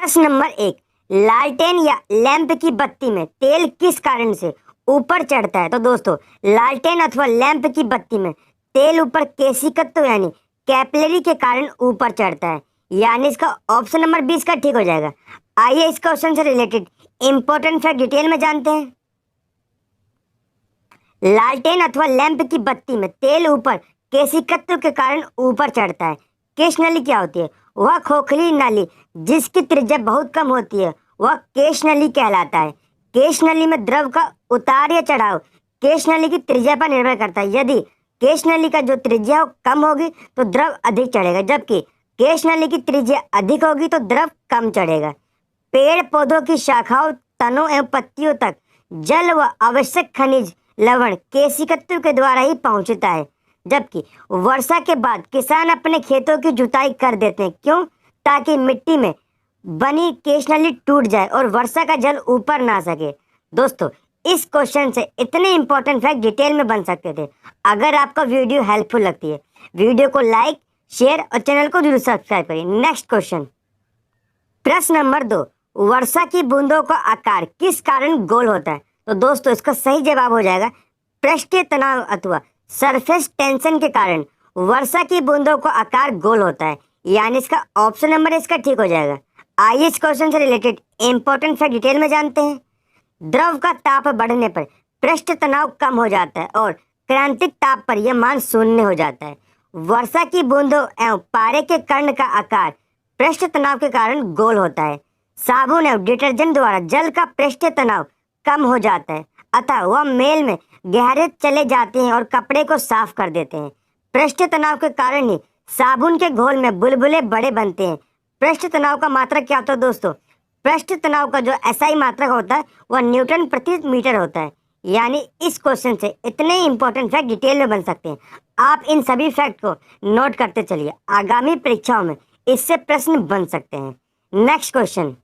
प्रश्न नंबर 1, लालटेन या लैंप की बत्ती में तेल किस कारण से ऊपर चढ़ता है? तो दोस्तों, लालटेन अथवा लैंप की बत्ती में तेल ऊपर केशिकत्व यानी कैपिलरी के कारण ऊपर चढ़ता है। यानी इसका ऑप्शन नंबर 20 का ठीक हो जाएगा। आइए इस क्वेश्चन से रिलेटेड इंपॉर्टेंट फैक्ट डिटेल में जानते हैं। लालटेन अथवा लैंप की बत्ती में तेल ऊपर केशिकत्व के कारण ऊपर चढ़ता है। केश नली क्या होती है? वह खोखली नली जिसकी त्रिज्या बहुत कम होती है, वह केश नली कहलाता है। केश नली में द्रव का उतार या चढ़ाव केश नली की त्रिज्या पर निर्भर करता है। यदि केश नली का जो त्रिज्या कम होगी तो द्रव अधिक चढ़ेगा, जबकि केश नली की त्रिज्या अधिक होगी तो द्रव कम चढ़ेगा। पेड़ पौधों की शाखाओं, तनों एवं पत्तियों तक जल व आवश्यक खनिज लवण केशिकत्व के द्वारा ही पहुंचता है, जबकि वर्षा के बाद किसान अपने खेतों की जुताई कर देते हैं। क्यों? ताकि मिट्टी में बनी केश नली टूट जाए और वर्षा का जल ऊपर ना सके। दोस्तों, इस क्वेश्चन से इतने इंपॉर्टेंट फैक्ट डिटेल में बन सकते थे। अगर आपको वीडियो हेल्पफुल लगती है, वीडियो को लाइक, शेयर और चैनल को जरूर सब्सक्राइब करिए। नेक्स्ट क्वेश्चन, प्रश्न नंबर 2, वर्षा की बूंदों का आकार किस कारण गोल होता है? तो दोस्तों, इसका सही जवाब हो जाएगा पृष्ठीय तनाव अथवा सरफेस टेंशन के कारण वर्षा की बूंदों का आकार गोल होता है। यानी इसका ऑप्शन नंबर इसका ठीक हो जाएगा। आइए इस क्वेश्चन से रिलेटेड इंपॉर्टेंट फैक्ट डिटेल में जानते हैं। द्रव का ताप बढ़ने पर पृष्ठ तनाव कम हो जाता है और क्रांतिक ताप पर यह मान शून्य हो जाता है। वर्षा की बूंदों एवं पारे के कण का आकार पृष्ठ तनाव के कारण गोल होता है। साबुन एवं डिटर्जेंट द्वारा जल का पृष्ठ तनाव कम हो जाता है, अतः वह मेल में गहरे चले जाते हैं और कपड़े को साफ कर देते हैं। पृष्ठ तनाव के कारण ही साबुन के घोल में बुलबुले बड़े बनते हैं। पृष्ठ तनाव का मात्रक क्या होता है दोस्तों? पृष्ठ तनाव का जो एसआई मात्रक होता है वह न्यूटन प्रति मीटर होता है। यानी इस क्वेश्चन से इतने इंपॉर्टेंट फैक्ट डिटेल में बन सकते हैं। आप इन सभी फैक्ट को नोट करते चलिए, आगामी परीक्षाओं में इससे प्रश्न बन सकते हैं। नेक्स्ट क्वेश्चन,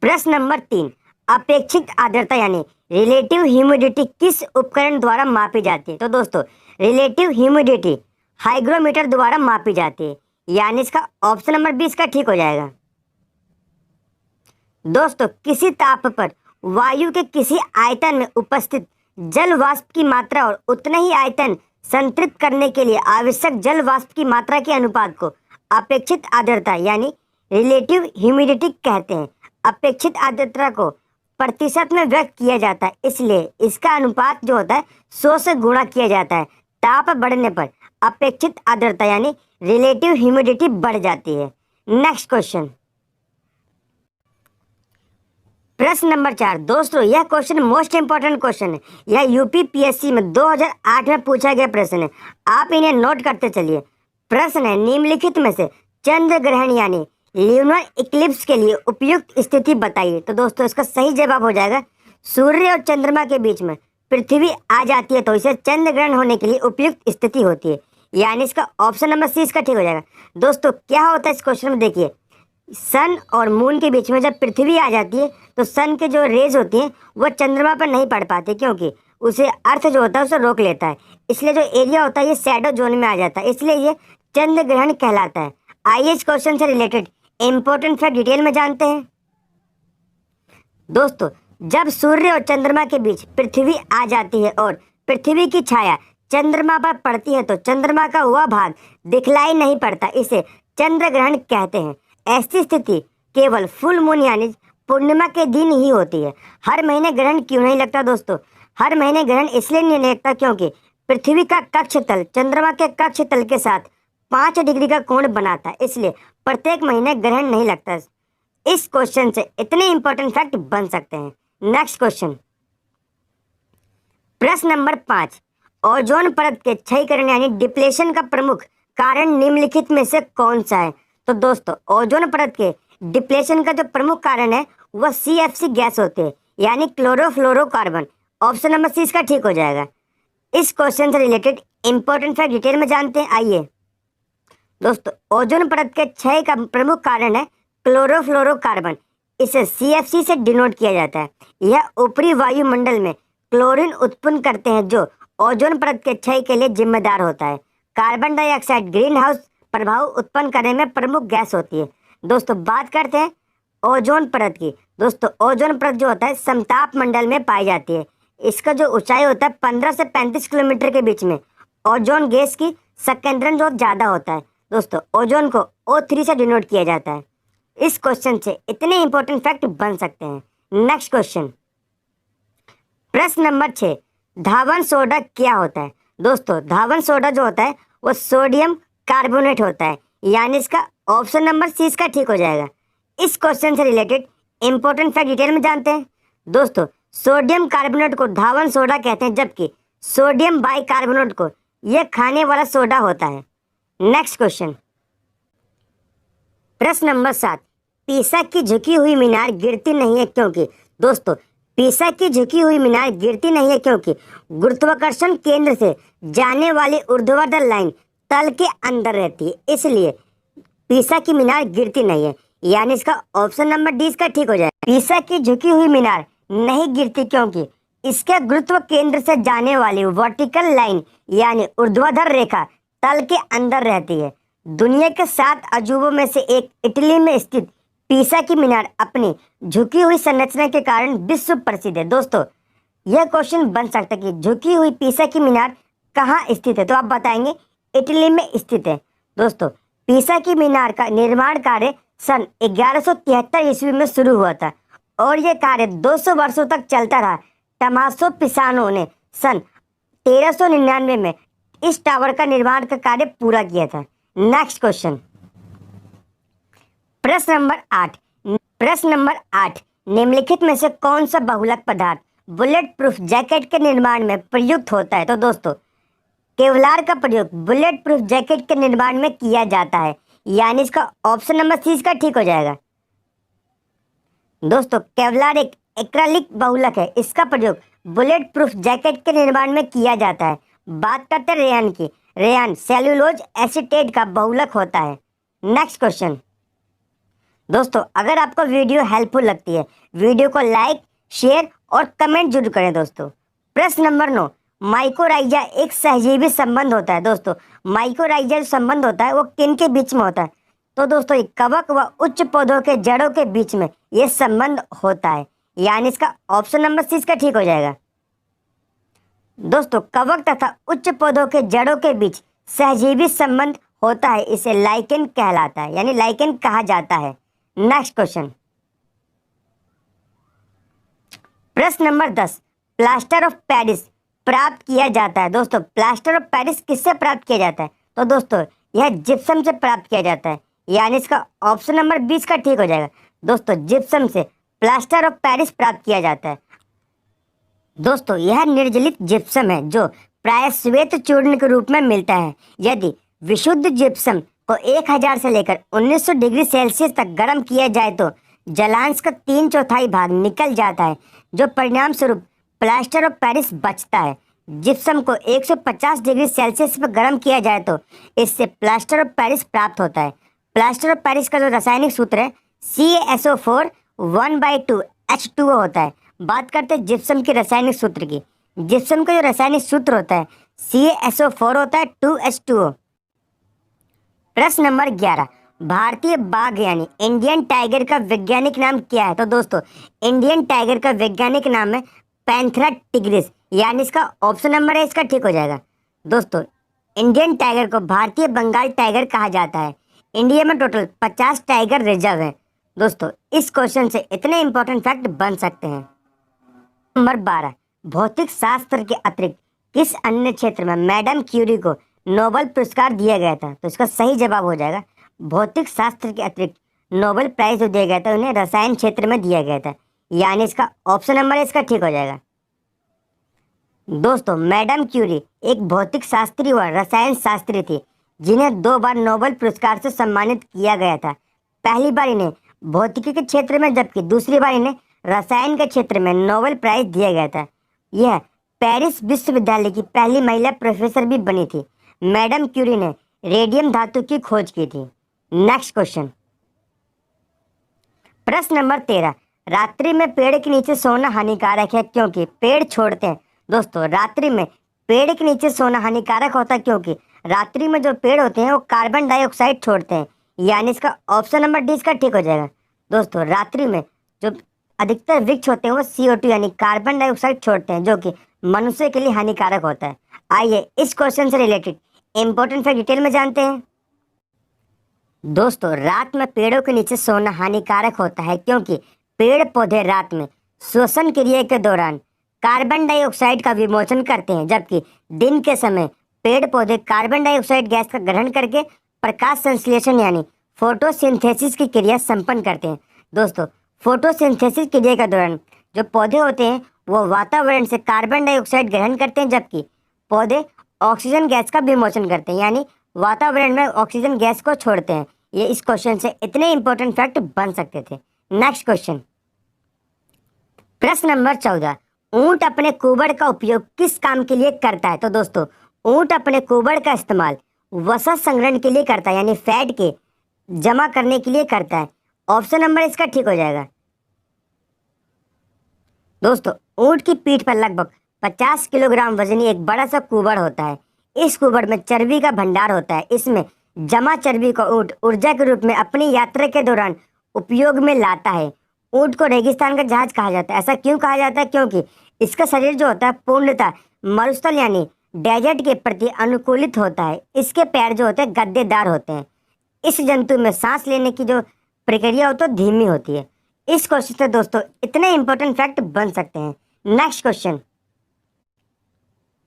प्रश्न नंबर 3, अपेक्षित आर्द्रता यानी रिलेटिव ह्यूमिडिटी किस उपकरण द्वारा मापी जाती है? तो दोस्तों, रिलेटिव ह्यूमिडिटी हाइग्रोमीटर द्वारा मापी जाती है। यानी इसका ऑप्शन नंबर 20 का ठीक हो जाएगा। दोस्तों, किसी ताप पर वायु के किसी आयतन में उपस्थित जल वाष्प की मात्रा और उतना ही आयतन संतृप्त करने के लिए आवश्यक जल वाष्प की मात्रा के अनुपात को अपेक्षित आर्द्रता यानी रिलेटिव ह्यूमिडिटी कहते हैं। अपेक्षित आर्द्रता को प्रतिशत में व्यक्त किया जाता है, इसलिए इसका अनुपात जो होता है 100 से गुणा किया जाता है। ताप बढ़ने पर अपेक्षित आर्द्रता यानी रिलेटिव ह्यूमिडिटी बढ़ जाती है। नेक्स्ट क्वेश्चन, प्रश्न नंबर 4। दोस्तों, यह क्वेश्चन मोस्ट इंपॉर्टेंट क्वेश्चन है। यह यूपीपीएससी में 2008 में पूछा गया प्रश्न है। आप इन्हें नोट करते चलिए। प्रश्न है, निम्नलिखित में से चंद्र ग्रहण यानी ल्यूनर इक्लिप्स के लिए उपयुक्त स्थिति बताइए। तो दोस्तों, इसका सही जवाब हो जाएगा सूर्य और चंद्रमा के बीच में पृथ्वी आ जाती है तो इसे चंद्र ग्रहण होने के लिए उपयुक्त स्थिति होती है। यानी इसका ऑप्शन नंबर सी इसका ठीक हो जाएगा। दोस्तों, क्या होता है इस क्वेश्चन में देखिए, सन और मून के बीच में जब पृथ्वी आ जाती है तो सन के जो रेज होती हैं वह चंद्रमा पर नहीं पड़ पाते, क्योंकि उसे अर्थ जो होता है उसे रोक लेता है। इसलिए जो एरिया होता है ये शैडो जोन में आ जाता है, इसलिए ये चंद्र ग्रहण कहलाता है। आइए इस क्वेश्चन से रिलेटेड इंपॉर्टेंट फैक्ट डिटेल में जानते हैं। दोस्तों, जब सूर्य और चंद्रमा के बीच पृथ्वी आ जाती है और पृथ्वी की छाया चंद्रमा पर पड़ती है तो चंद्रमा का वह भाग दिखलाई नहीं पड़ता, इसे चंद्र ग्रहण कहते हैं। ऐसी स्थिति केवल फुल मून यानी पूर्णिमा के दिन ही होती है। हर महीने ग्रहण क्यों नहीं लगता दोस्तों? हर महीने ग्रहण इसलिए नहीं लगता क्योंकि पृथ्वी का कक्ष तल चंद्रमा के कक्ष तल के साथ 5 डिग्री का कोण बनाता है, इसलिए प्रत्येक महीने ग्रहण नहीं लगता। इस क्वेश्चन से इतने इंपॉर्टेंट फैक्ट बन सकते हैं। नेक्स्ट क्वेश्चन, प्रश्न नंबर 5, ओजोन परत के क्षयीकरण यानी डिप्लेशन का प्रमुख कारण निम्नलिखित में से कौन सा है? तो दोस्तों, ओजोन परत के डिप्लेशन का जो प्रमुख कारण है वह CFC गैस होते हैं यानी क्लोरोफ्लोरोकार्बन। ऑप्शन नंबर सी इसका ठीक हो जाएगा। इस क्वेश्चन से रिलेटेड इंपॉर्टेंट फैक्ट डिटेल में जानते हैं। आइए दोस्तों, ओजोन परत के क्षय का प्रमुख कारण है क्लोरोफ्लोरोकार्बन। इसे CFC से डिनोट किया जाता है। यह ऊपरी वायुमंडल में क्लोरीन उत्पन्न करते हैं जो ओजोन परत के क्षय के लिए जिम्मेदार होता है। कार्बन डाइऑक्साइड ग्रीन हाउस प्रभाव उत्पन्न करने में प्रमुख गैस होती है। दोस्तों बात करते हैं ओजोन परत की। दोस्तों ओजोन परत जो होता है समताप मंडल में पाई जाती है। इसका जो ऊंचाई होता है 15 से 35 किलोमीटर के बीच में। ओजोन गैस की संकेंद्रण जो ज़्यादा होता है। दोस्तों ओजोन को O3 से डिनोट किया जाता है। इस क्वेश्चन से इतने इंपॉर्टेंट फैक्ट बन सकते हैं। नेक्स्ट क्वेश्चन, प्रश्न नंबर 6, धावन सोडा क्या होता है? दोस्तों धावन सोडा जो होता है वो सोडियम कार्बोनेट होता है, यानी इसका ऑप्शन नंबर सी इसका ठीक हो जाएगा। इस क्वेश्चन से रिलेटेड इंपॉर्टेंट फैक्ट डिटेल में जानते हैं। दोस्तों सोडियम कार्बोनेट को धावन सोडा कहते हैं, जबकि सोडियम बाइकार्बोनेट को यह खाने वाला सोडा होता है। नेक्स्ट क्वेश्चन, प्रश्न नंबर 7, पीसा की झुकी हुई मीनार गिरती नहीं है क्योंकि? दोस्तों पीसा की झुकी हुई मीनार गिरती नहीं है क्योंकि गुरुत्वाकर्षण केंद्र से जाने वाली ऊर्ध्वाधर लाइन तल के अंदर रहती है, इसलिए पीसा की मीनार गिरती नहीं है, यानी इसका ऑप्शन नंबर डी इसका ठीक हो जाए। पीसा की झुकी हुई मीनार नहीं गिरती क्योंकि इसके गुरुत्व केंद्र से जाने वाली वर्टिकल लाइन यानी ऊर्ध्वाधर रेखा तल के अंदर रहती है। दुनिया के 7 अजूबों में से एक इटली में स्थित पीसा की मीनार अपनी झुकी हुई संरचना के कारण विश्व प्रसिद्ध है। दोस्तों यह क्वेश्चन बन सकता है कि झुकी हुई पीसा की मीनार कहाँ स्थित है, तो आप बताएंगे इटली में स्थित है। दोस्तों पीसा की मीनार का निर्माण कार्य सन 1173 ईस्वी में शुरू हुआ था और यह कार्य 200 वर्षों तक चलता रहा। टमासो पिसानो ने सन 1399 में इस टावर का निर्माण का कार्य पूरा किया था। नेक्स्ट क्वेश्चन, प्रश्न नंबर 8, निम्नलिखित में से कौन सा बहुलक पदार्थ बुलेट प्रूफ जैकेट के निर्माण में प्रयुक्त होता है? तो दोस्तों केवलार का प्रयोग बुलेट प्रूफ जैकेट के निर्माण में किया जाता है, यानी इसका ऑप्शन नंबर सी इसका ठीक हो जाएगा। दोस्तों केवलार एक एक्रेलिक बहुलक है, इसका प्रयोग बुलेट प्रूफ जैकेट के निर्माण में किया जाता है। बात करते हैं रेयान की। रेयान सेल्यूलोज एसीटेट का बहुलक होता है। नेक्स्ट क्वेश्चन, दोस्तों अगर आपको वीडियो हेल्पफुल लगती है वीडियो को लाइक शेयर और कमेंट जरूर करें। दोस्तों प्रश्न नंबर 9, माइकोराइजा एक सहजीवी संबंध होता है। दोस्तों माइकोराइजा जो संबंध होता है वो किन के बीच में होता है? तो दोस्तों ये कवक व उच्च पौधों के जड़ों के बीच में ये संबंध होता है, यानी इसका ऑप्शन नंबर सी इसका ठीक हो जाएगा। दोस्तों कवक तथा उच्च पौधों के जड़ों के बीच सहजीवी संबंध होता है, इसे लाइकेन कहलाता है, यानी लाइकेन कहा जाता है। नेक्स्ट क्वेश्चन, प्रश्न नंबर 10, प्लास्टर ऑफ पेरिस प्राप्त किया जाता है। दोस्तों प्लास्टर ऑफ पेरिस किससे प्राप्त किया जाता है? तो दोस्तों यह जिप्सम से प्राप्त किया जाता है, यानी इसका ऑप्शन नंबर 20 का ठीक हो जाएगा। दोस्तों जिप्सम से प्लास्टर ऑफ पेरिस प्राप्त किया जाता है। दोस्तों यह निर्जलित जिप्सम है जो प्राय श्वेत चूर्ण के रूप में मिलता है। यदि विशुद्ध जिप्सम को 1000 से लेकर 1900 डिग्री सेल्सियस तक गर्म किया जाए तो जलांश का 3/4 भाग निकल जाता है, जो परिणाम स्वरूप प्लास्टर ऑफ पेरिस बचता है। जिप्सम को 150 डिग्री सेल्सियस पर गर्म किया जाए तो इससे प्लास्टर ऑफ पेरिस प्राप्त होता है। प्लास्टर ऑफ पेरिस का जो रासायनिक सूत्र है CaSO4 1/2 H2O होता है। बात करते हैं जिप्सम के रासायनिक सूत्र की। जिप्सम का जो रासायनिक सूत्र होता है CaSO4 होता है 2H2O। प्रश्न नंबर 11, भारतीय बाघ यानी इंडियन टाइगर का वैज्ञानिक नाम क्या है? तो दोस्तों इंडियन टाइगर का वैज्ञानिक नाम है पैंथेरा टिग्रिस, यानी इसका ऑप्शन नंबर है इसका ठीक हो जाएगा। दोस्तों इंडियन टाइगर को भारतीय बंगाल टाइगर कहा जाता है। इंडिया में टोटल 50 टाइगर रिजर्व है। दोस्तों इस क्वेश्चन से इतने इंपॉर्टेंट फैक्ट बन सकते हैं। नंबर 12, भौतिक शास्त्र के अतिरिक्त किस अन्य क्षेत्र में मैडम क्यूरी को नोबेल पुरस्कार दिया गया था? तो इसका सही जवाब हो जाएगा भौतिक शास्त्र के अतिरिक्त नोबेल प्राइज जो दिया गया था उन्हें रसायन क्षेत्र में दिया गया था, यानी इसका ऑप्शन नंबर इसका ठीक हो जाएगा। दोस्तों मैडम क्यूरी एक भौतिक शास्त्री व रसायन शास्त्री थी जिन्हें 2 बार नोबेल पुरस्कार से सम्मानित किया गया था। पहली बार इन्हें भौतिकी के क्षेत्र में जबकि दूसरी बार इन्हें रसायन के क्षेत्र में नोबेल प्राइज दिया गया था। यह पेरिस विश्वविद्यालय की पहली महिला प्रोफेसर भी बनी थी। मैडम क्यूरी ने रेडियम धातु की खोज की थी। नेक्स्ट क्वेश्चन, प्रश्न नंबर 13, रात्रि में पेड़ के नीचे सोना हानिकारक है क्योंकि पेड़ छोड़ते हैं। दोस्तों रात्रि में पेड़ के नीचे सोना हानिकारक होता है क्योंकि रात्रि में जो पेड़ होते हैं वो कार्बन डाइऑक्साइड छोड़ते हैं, यानी इसका ऑप्शन नंबर डी इसका ठीक हो जाएगा। दोस्तों रात्रि में जो अधिकतर वृक्ष होते हैं वो CO2 यानी कार्बन डाइऑक्साइड छोड़ते हैं, जो कि मनुष्य के लिए हानिकारक होता है। आइए इस क्वेश्चन से रिलेटेड इंपॉर्टेंट फैक्ट डिटेल में जानते हैं। दोस्तों रात में पेड़ों के नीचे सोना हानिकारक होता है, क्योंकि पेड़ पौधे रात में श्वसन क्रिया के दौरान कार्बन डाइऑक्साइड का विमोचन करते हैं, जबकि दिन के समय पेड़ पौधे कार्बन डाइऑक्साइड गैस का ग्रहण करके प्रकाश संश्लेषण यानी फोटोसिंथेसिस की क्रिया संपन्न करते हैं। दोस्तों फोटोसिंथेसिस क्रिया के दौरान जो पौधे होते हैं वो वातावरण से कार्बन डाइऑक्साइड ग्रहण करते हैं, जबकि पौधे ऑक्सीजन गैस का विमोचन करते हैं यानी वातावरण में ऑक्सीजन गैस को छोड़ते हैं। ये इस क्वेश्चन से इतने इंपॉर्टेंट फैक्ट बन सकते थे। नेक्स्ट क्वेश्चन, प्रश्न नंबर 14, ऊंट अपने कुबड़ का उपयोग किस काम के लिए करता है? तो दोस्तों ऊंट अपने कुबड़ का इस्तेमाल वसा संग्रहण के लिए करता है, यानी फैट के जमा करने के लिए करता है। ऑप्शन नंबर इसका ठीक हो जाएगा। दोस्तों ऊंट की पीठ पर लगभग 50 किलोग्राम वजनी एक बड़ा सा कुबड़ होता है। इस कुबड़ में चर्बी का भंडार होता है। इसमें जमा चर्बी को ऊंट ऊर्जा के रूप में अपनी यात्रा के दौरान उपयोग में लाता है। ऊंट को रेगिस्तान का जहाज कहा जाता है। ऐसा क्यों कहा जाता है? क्योंकि इसका शरीर जो होता है पूर्णतः मरुस्थल यानी डेजर्ट के प्रति अनुकूलित होता है। इसके पैर जो होते हैं गद्देदार होते हैं। इस जंतु में सांस लेने की जो प्रक्रिया होती है धीमी होती है। इस क्वेश्चन से दोस्तों इतने इंपॉर्टेंट फैक्ट बन सकते हैं। नेक्स्ट क्वेश्चन,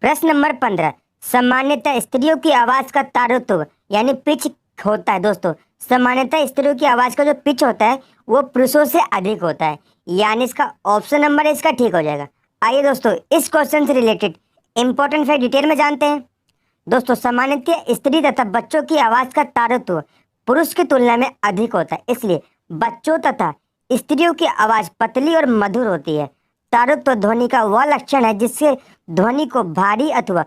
प्रश्न नंबर 15, सामान्यतः स्त्रियों की आवाज का तारतम्य यानी पिच होता है। दोस्तों सामान्यतः स्त्रियों की आवाज का जो पिच होता है वो पुरुषों से अधिक होता है, यानी इसका ऑप्शन नंबर इसका ठीक हो जाएगा। आइए दोस्तों इस क्वेश्चन से रिलेटेड इंपॉर्टेंट फैक्ट डिटेल में जानते हैं। दोस्तों सामान्यतः स्त्री तथा बच्चों की आवाज का तारतम्य पुरुष की तुलना में अधिक होता है, इसलिए बच्चों तथा स्त्रियों की आवाज पतली और मधुर होती है। तारतम्य ध्वनि का वह लक्षण है जिससे ध्वनि को भारी अथवा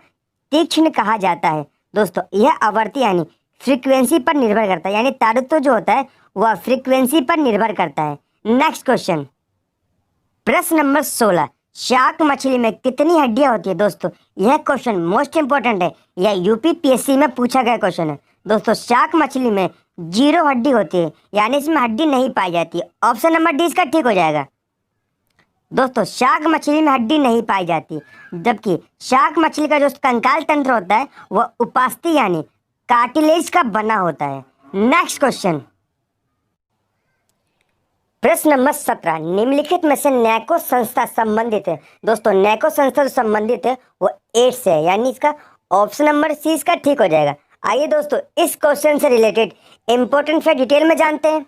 तीक्ष्ण कहा जाता है। दोस्तों यह आवृत्ति यानी फ्रीक्वेंसी पर निर्भर करता है, यानी तारतम्य जो होता है वह फ्रीक्वेंसी पर निर्भर करता है। नेक्स्ट क्वेश्चन, प्रश्न नंबर 16, शार्क मछली में कितनी हड्डियां होती है? दोस्तों यह क्वेश्चन मोस्ट इंपॉर्टेंट है। यह UPPSC में पूछा गया क्वेश्चन है। दोस्तों शार्क मछली में 0 हड्डी होती है, यानी इसमें हड्डी नहीं पाई जाती है। ऑप्शन नंबर डी इसका ठीक हो जाएगा। दोस्तों शार्क मछली में हड्डी नहीं पाई जाती, जबकि शार्क मछली का जो कंकाल तंत्र होता है वह उपास्थि यानी कार्टिलेज का बना होता है। नेक्स्ट क्वेश्चन, प्रश्न नंबर 17, निम्नलिखित में से नैको संस्था संबंधित है? दोस्तों नैको संस्था जो संबंधित है वो एड्स से है, यानी इसका ऑप्शन नंबर सी इसका ठीक हो जाएगा। आइए दोस्तों इस क्वेश्चन से रिलेटेड इंपॉर्टेंट फैक्ट डिटेल में जानते हैं।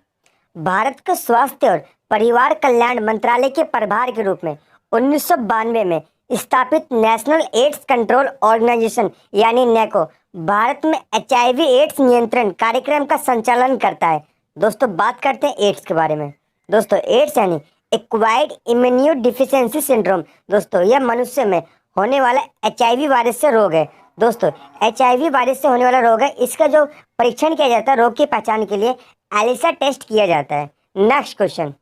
भारत के स्वास्थ्य और परिवार कल्याण मंत्रालय के प्रभार के रूप में 1992 में स्थापित नेशनल एड्स कंट्रोल ऑर्गेनाइजेशन यानी नैको भारत में HIV एड्स नियंत्रण कार्यक्रम का संचालन करता है। दोस्तों बात करते हैं एड्स के बारे में। दोस्तों एड्स यानी एक्वायर्ड इम्यूनो डिफिशियंसी सिंड्रोम। दोस्तों यह मनुष्य में होने वाला HIV वायरस से रोग है। दोस्तों HIV वायरस से होने वाला रोग है। इसका जो परीक्षण किया जाता है रोग की पहचान के लिए एलिसा टेस्ट किया जाता है। नेक्स्ट क्वेश्चन,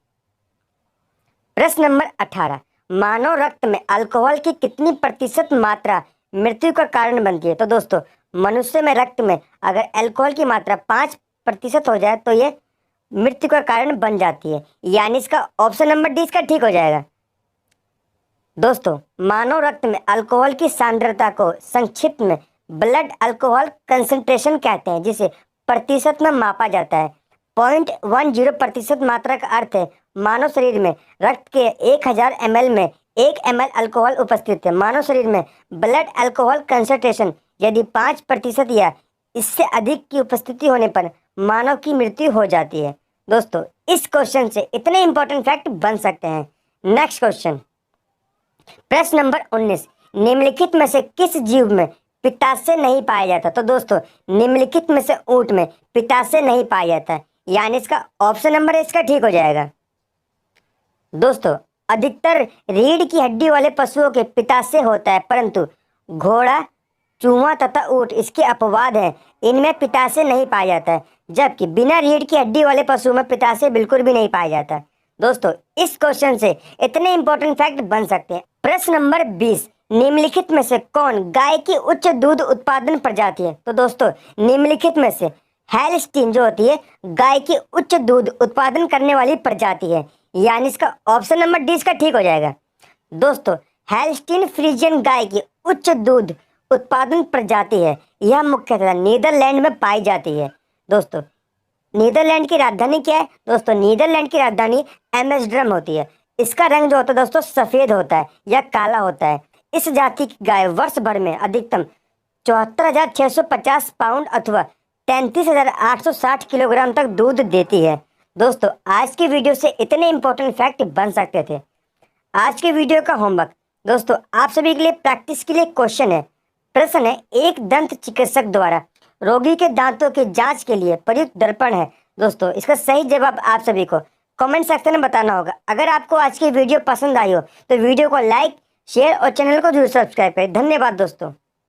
प्रश्न नंबर 18, मानव रक्त में अल्कोहल की कितनी प्रतिशत मात्रा मृत्यु का कारण बनती है? तो दोस्तों मनुष्य में रक्त में अगर अल्कोहल की मात्रा 5% हो जाए तो ये मृत्यु का कारण बन जाती है, यानी इसका ऑप्शन नंबर डी इसका ठीक हो जाएगा। दोस्तों मानव रक्त में अल्कोहल की सांद्रता को संक्षिप्त में ब्लड अल्कोहल कंसंट्रेशन कहते हैं, जिसे प्रतिशत में मापा जाता है। 0.10% मात्रा का अर्थ है मानव शरीर में रक्त के 1000 ml में 1 ml अल्कोहल उपस्थित है। मानव शरीर में ब्लड अल्कोहल कंसंट्रेशन यदि 5% या इससे अधिक की उपस्थिति होने पर मानव की मृत्यु हो जाती है। दोस्तों इस क्वेश्चन से इतने इंपॉर्टेंट फैक्ट बन सकते हैं। नेक्स्ट क्वेश्चन, प्रश्न नंबर 19, निम्नलिखित में से किस जीव में पित्ताशय नहीं पाया जाता? तो दोस्तों निम्नलिखित में से ऊंट में पित्ताशय नहीं पाया जाता, यानी इसका ऑप्शन नंबर इसका ठीक हो जाएगा। दोस्तों अधिकतर रीढ़ की हड्डी वाले पशुओं के पित्ताशय होता है, परंतु घोड़ा, चूहा तथा ऊंट इसके अपवाद हैं, इनमें पित्ताशय नहीं पाया जाता है। जबकि बिना रीढ़ की हड्डी वाले पशुओं में पित्ताशय बिल्कुल भी नहीं पाया जाता। दोस्तों इस क्वेश्चन से इतने इंपॉर्टेंट फैक्ट बन सकते हैं। प्रश्न नंबर 20, निम्नलिखित में से कौन गाय की उच्च दूध उत्पादन प्रजाति है? तो दोस्तों निम्नलिखित में से हेल्स्टीन जो होती है गाय की उच्च दूध उत्पादन करने वाली प्रजाति है, यानी इसका ऑप्शन नंबर डी इसका ठीक हो जाएगा। दोस्तों, हेल्स्टीन फ्रीजियन गाय की उच्च दूध उत्पादन प्रजाति है। यह मुख्यतः नीदरलैंड में पाई जाती है। दोस्तों, नीदरलैंड की राजधानी क्या है? दोस्तों, नीदरलैंड की राजधानी एम्स्टर्डम होती है। इसका रंग जो होता है दोस्तों सफेद होता है या काला होता है। इस जाति की गाय वर्ष भर में अधिकतम 74,650 पाउंड अथवा 33,860 किलोग्राम तक दूध देती है। दोस्तों, आज की वीडियो से इतने इंपॉर्टेंट फैक्ट बन सकते थे। आज के वीडियो का होमवर्क दोस्तों आप सभी के लिए प्रैक्टिस के लिए क्वेश्चन है। प्रश्न है, एक दंत चिकित्सक द्वारा रोगी के दांतों की जांच के लिए प्रयुक्त दर्पण है। दोस्तों, इसका सही जवाब आप सभी को कमेंट सेक्शन में बताना होगा। अगर आपको आज की वीडियो पसंद आई हो तो वीडियो को लाइक, शेयर और चैनल को जरूर सब्सक्राइब करें। धन्यवाद दोस्तों।